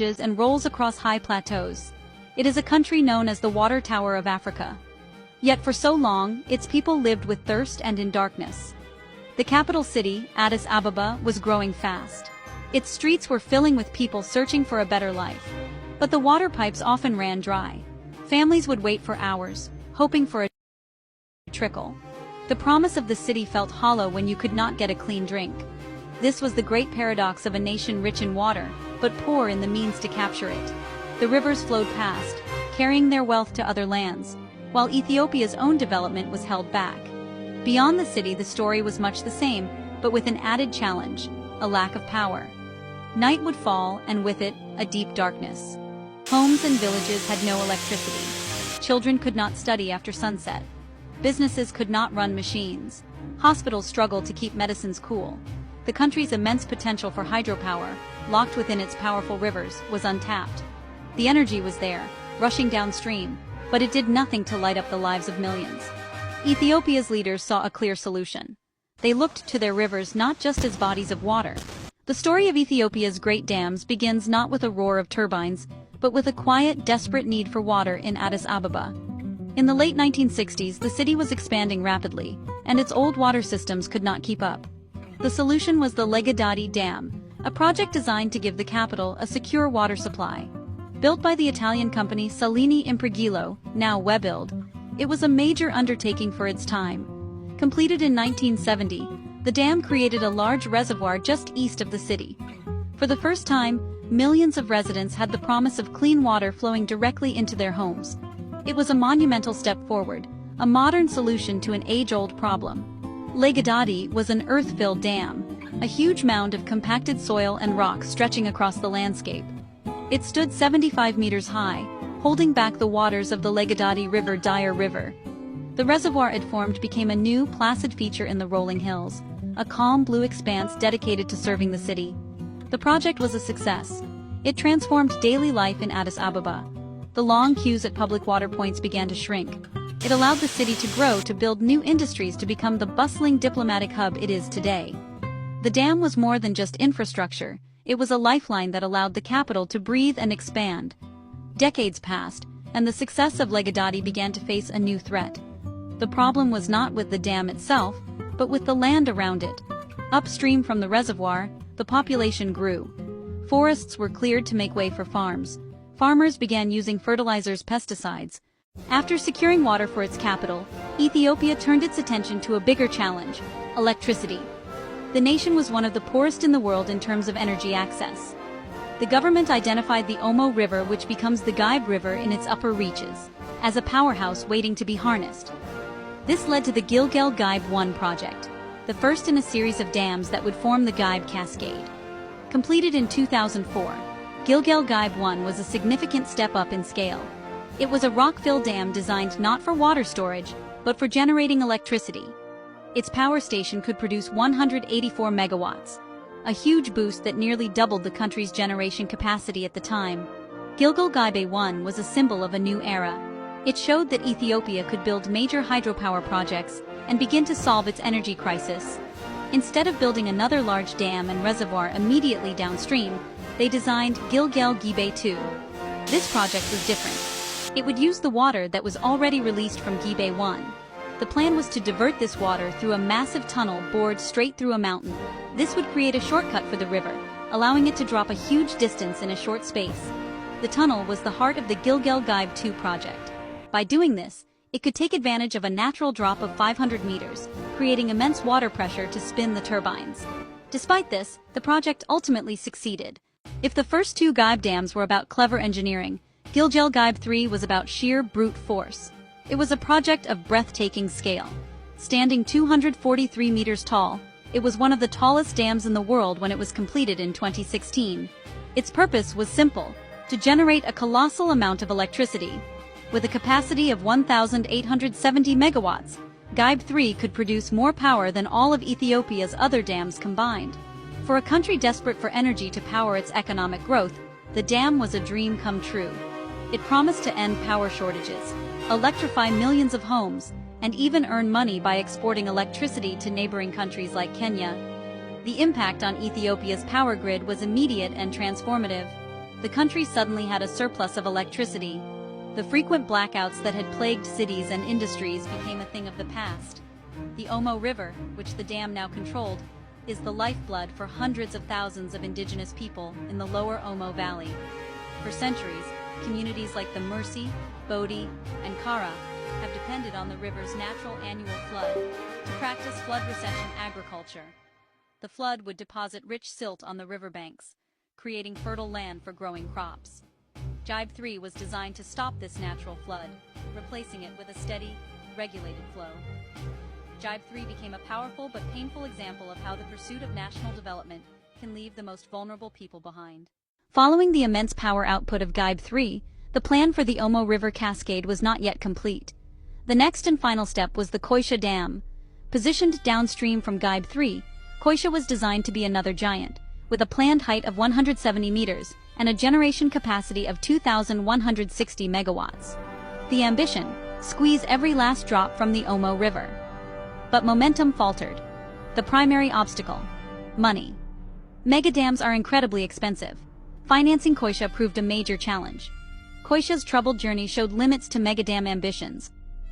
and rolls across high plateaus. It is a country known as the Water Tower of Africa. Yet for so long, its people lived with thirst and in darkness. The capital city, Addis Ababa, was growing fast. Its streets were filling with people searching for a better life. But the water pipes often ran dry. Families would wait for hours, hoping for a trickle. The promise of the city felt hollow when you could not get a clean drink. This was the great paradox of a nation rich in water, but poor in the means to capture it. The rivers flowed past, carrying their wealth to other lands, while Ethiopia's own development was held back. Beyond the city, the story was much the same, but with an added challenge: a lack of power. Night would fall, and with it, a deep darkness. Homes and villages had no electricity. Children could not study after sunset. Businesses could not run machines. Hospitals struggled to keep medicines cool. The country's immense potential for hydropower, locked within its powerful rivers, was untapped. The energy was there, rushing downstream, but it did nothing to light up the lives of millions. Ethiopia's leaders saw a clear solution. They looked to their rivers not just as bodies of water. The story of Ethiopia's great dams begins not with a roar of turbines, but with a quiet, desperate need for water in Addis Ababa. In the late 1960s, the city was expanding rapidly, and its old water systems could not keep up. The solution was the Legedadi Dam, a project designed to give the capital a secure water supply. Built by the Italian company Salini Impregilo, now Webuild, it was a major undertaking for its time. Completed in 1970, the dam created a large reservoir just east of the city. For the first time, millions of residents had the promise of clean water flowing directly into their homes. It was a monumental step forward, a modern solution to an age-old problem. Legedadi was an earth-filled dam, a huge mound of compacted soil and rocks stretching across the landscape. It stood 75 meters high, holding back the waters of the Legedadi River River. The reservoir it formed became a new, placid feature in the rolling hills, a calm blue expanse dedicated to serving the city. The project was a success. It transformed daily life in Addis Ababa. The long queues at public water points began to shrink. It allowed the city to grow, to build new industries, to become the bustling diplomatic hub it is today. The dam was more than just infrastructure. It was a lifeline that allowed the capital to breathe and expand. Decades passed, and the success of Legedadi began to face a new threat. The problem was not with the dam itself, but with the land around it. Upstream from the reservoir, the population grew. Forests were cleared to make way for farms. Farmers began using fertilizers, pesticides. After securing water for its capital, Ethiopia turned its attention to a bigger challenge: electricity. The nation was one of the poorest in the world in terms of energy access. The government identified the Omo River, which becomes the Gibe River in its upper reaches, as a powerhouse waiting to be harnessed. This led to the Gilgal-Gibe 1 project, the first in a series of dams that would form the Gibe Cascade. Completed in 2004, Gilgal-Gibe 1 was a significant step up in scale. It was a rock-filled dam designed not for water storage, but for generating electricity. Its power station could produce 184 megawatts, a huge boost that nearly doubled the country's generation capacity at the time. Gilgal-Gibe 1 was a symbol of a new era. It showed that Ethiopia could build major hydropower projects and begin to solve its energy crisis. Instead of building another large dam and reservoir immediately downstream, they designed Gilgal-Gibe 2. This project was different. It would use the water that was already released from Gibe 1. The plan was to divert this water through a massive tunnel bored straight through a mountain. This would create a shortcut for the river, allowing it to drop a huge distance in a short space. The tunnel was the heart of the Gilgal-Gibe 2 project. By doing this, it could take advantage of a natural drop of 500 meters, creating immense water pressure to spin the turbines. Despite this, the project ultimately succeeded. If the first two Gibe dams were about clever engineering, Gilgal-Gibe 3 was about sheer brute force. It was a project of breathtaking scale. Standing 243 meters tall, it was one of the tallest dams in the world when it was completed in 2016. Its purpose was simple: to generate a colossal amount of electricity. With a capacity of 1,870 megawatts, Gibe 3 could produce more power than all of Ethiopia's other dams combined. For a country desperate for energy to power its economic growth, the dam was a dream come true. It promised to end power shortages, electrify millions of homes, and even earn money by exporting electricity to neighboring countries like Kenya. The impact on Ethiopia's power grid was immediate and transformative. the country suddenly had a surplus of electricity. The frequent blackouts that had plagued cities and industries became a thing of the past. The Omo River, which the dam now controlled, is the lifeblood for hundreds of thousands of indigenous people in the lower Omo Valley. For centuries, communities like the Mursi, Bodi, and Kara have depended on the river's natural annual flood to practice flood recession agriculture. The flood would deposit rich silt on the riverbanks, creating fertile land for growing crops. GERD 3 was designed to stop this natural flood, replacing it with a steady, regulated flow. GERD 3 became a powerful but painful example of how the pursuit of national development can leave the most vulnerable people behind. Following the immense power output of GERD 3, the plan for the Omo River cascade was not yet complete. The next and final step was the Koysha Dam. Positioned downstream from GERD 3, Koysha was designed to be another giant, with a planned height of 170 meters and a generation capacity of 2,160 megawatts. The ambition: squeeze every last drop from the Omo River. But momentum faltered. The primary obstacle: money. Megadams are incredibly expensive. Financing Koysha proved a major challenge. Koysha's troubled journey showed limits to megadam ambitions.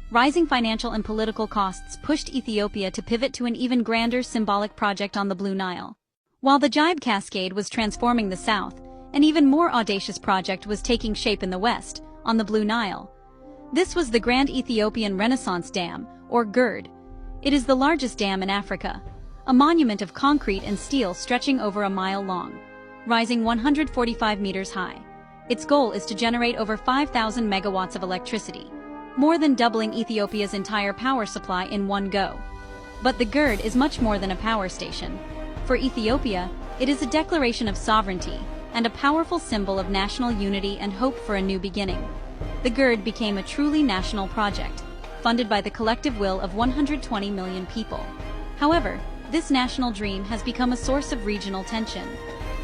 Rising financial and political costs pushed Ethiopia to pivot to an even grander symbolic project on the Blue Nile. While the GERD cascade was transforming the south, an even more audacious project was taking shape in the west, on the Blue Nile. This was the Grand Ethiopian Renaissance Dam, or GERD. It is the largest dam in Africa, a monument of concrete and steel stretching over a mile long, rising 145 meters high. Its goal is to generate over 5,000 megawatts of electricity, more than doubling Ethiopia's entire power supply in one go. But the GERD is much more than a power station. For Ethiopia, it is a declaration of sovereignty and a powerful symbol of national unity and hope for a new beginning. The GERD became a truly national project, funded by the collective will of 120 million people. However, this national dream has become a source of regional tension.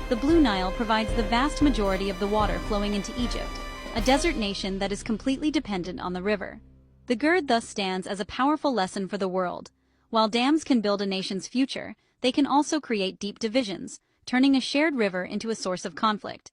The Blue Nile provides the vast majority of the water flowing into Egypt, a desert nation that is completely dependent on the river. The GERD thus stands as a powerful lesson for the world. While dams can build a nation's future, they can also create deep divisions, turning a shared river into a source of conflict.